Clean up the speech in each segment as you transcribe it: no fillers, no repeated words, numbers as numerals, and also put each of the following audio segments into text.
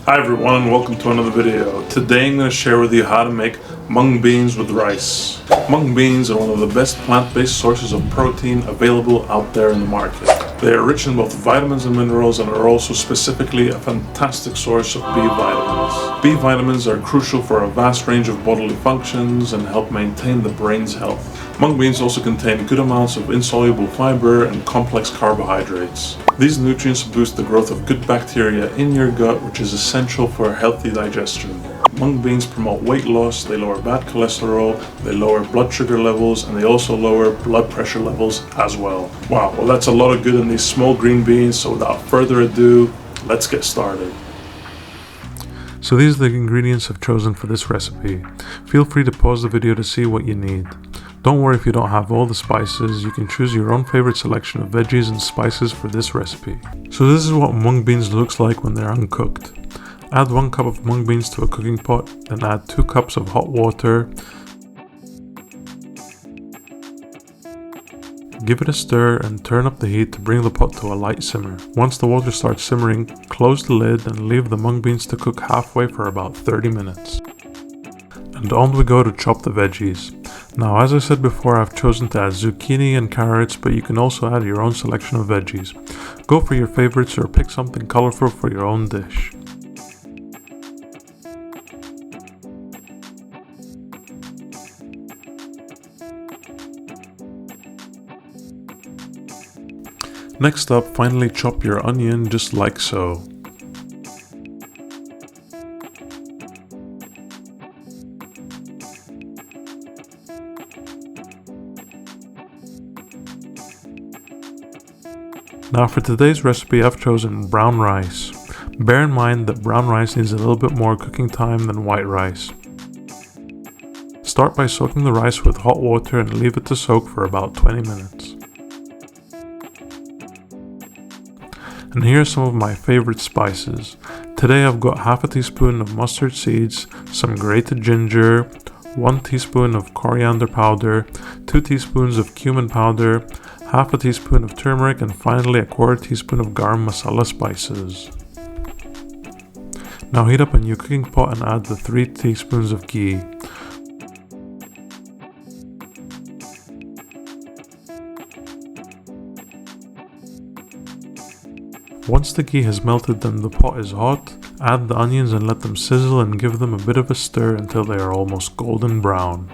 Hi everyone and welcome to another video. Today I'm going to share with you how to make mung beans with rice. Mung beans are one of the best plant-based sources of protein available out there in the market. They are rich in both vitamins and minerals and are also specifically a fantastic source of B vitamins. B vitamins are crucial for a vast range of bodily functions and help maintain the brain's health. Mung beans also contain good amounts of insoluble fiber and complex carbohydrates. These nutrients boost the growth of good bacteria in your gut, which is essential for healthy digestion. Mung beans promote weight loss, they lower bad cholesterol, they lower blood sugar levels, and they also lower blood pressure levels as well. Wow, well that's a lot of good in these small green beans, so without further ado, let's get started. So these are the ingredients I've chosen for this recipe. Feel free to pause the video to see what you need. Don't worry if you don't have all the spices, you can choose your own favorite selection of veggies and spices for this recipe. So this is what mung beans looks like when they're uncooked. Add 1 cup of mung beans to a cooking pot, then add 2 cups of hot water. Give it a stir and turn up the heat to bring the pot to a light simmer. Once the water starts simmering, close the lid and leave the mung beans to cook halfway for about 30 minutes. And on we go to chop the veggies. Now, as I said before, I've chosen to add zucchini and carrots, but you can also add your own selection of veggies. Go for your favorites or pick something colorful for your own dish. Next up, finally chop your onion just like so. Now for today's recipe, I've chosen brown rice. Bear in mind that brown rice needs a little bit more cooking time than white rice. Start by soaking the rice with hot water and leave it to soak for about 20 minutes. And here are some of my favorite spices. Today I've got half a teaspoon of mustard seeds, some grated ginger, 1 teaspoon of coriander powder, 2 teaspoons of cumin powder, half a teaspoon of turmeric, and finally a 1/4 teaspoon of garam masala spices. Now heat up a new cooking pot and add the 3 teaspoons of ghee. Once the ghee has melted and the pot is hot, add the onions and let them sizzle and give them a bit of a stir until they are almost golden brown.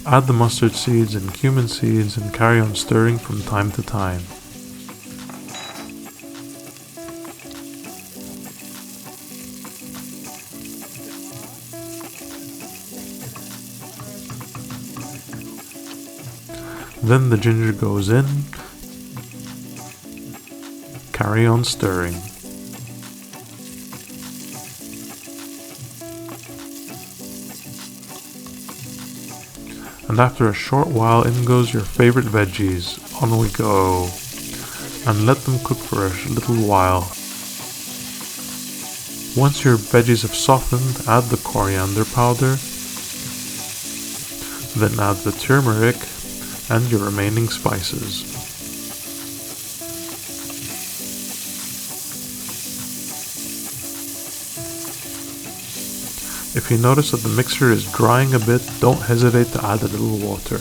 Add the mustard seeds and cumin seeds and carry on stirring from time to time. Then the ginger goes in. Carry on stirring. And after a short while, in goes your favorite veggies. On we go. And let them cook for a little while. Once your veggies have softened, add the coriander powder. Then add the turmeric and your remaining spices. If you notice that the mixture is drying a bit, don't hesitate to add a little water.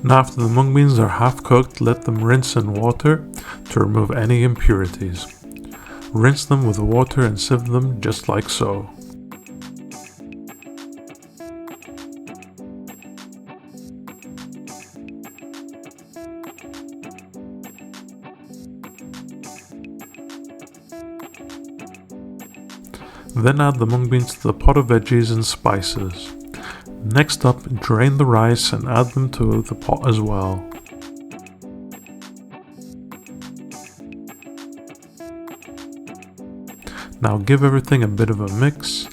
Now after the mung beans are half cooked, let them rinse in water to remove any impurities. Rinse them with water and sieve them just like so. Then add the mung beans to the pot of veggies and spices. Next up, drain the rice and add them to the pot as well. Now give everything a bit of a mix.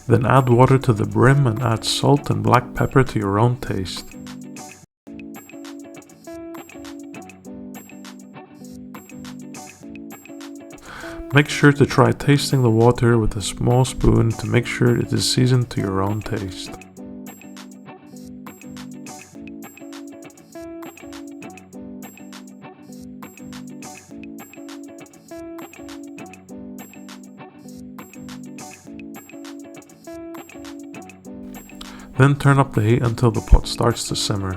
Then add water to the brim and add salt and black pepper to your own taste. Make sure to try tasting the water with a small spoon to make sure it is seasoned to your own taste. Then turn up the heat until the pot starts to simmer.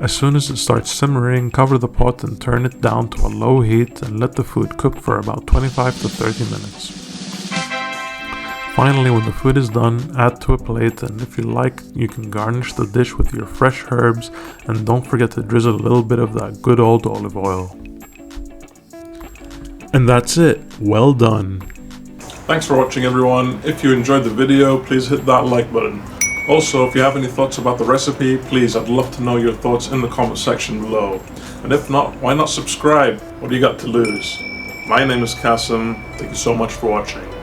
As soon as it starts simmering, cover the pot and turn it down to a low heat and let the food cook for about 25 to 30 minutes. Finally, when the food is done, add to a plate, and if you like, you can garnish the dish with your fresh herbs, and don't forget to drizzle a little bit of that good old olive oil. And that's it. Well done. Thanks for watching, everyone. If you enjoyed the video, please hit that like button. Also, if you have any thoughts about the recipe, please, I'd love to know your thoughts in the comment section below. And if not, why not subscribe? What do you got to lose? My name is Kassem. Thank you so much for watching.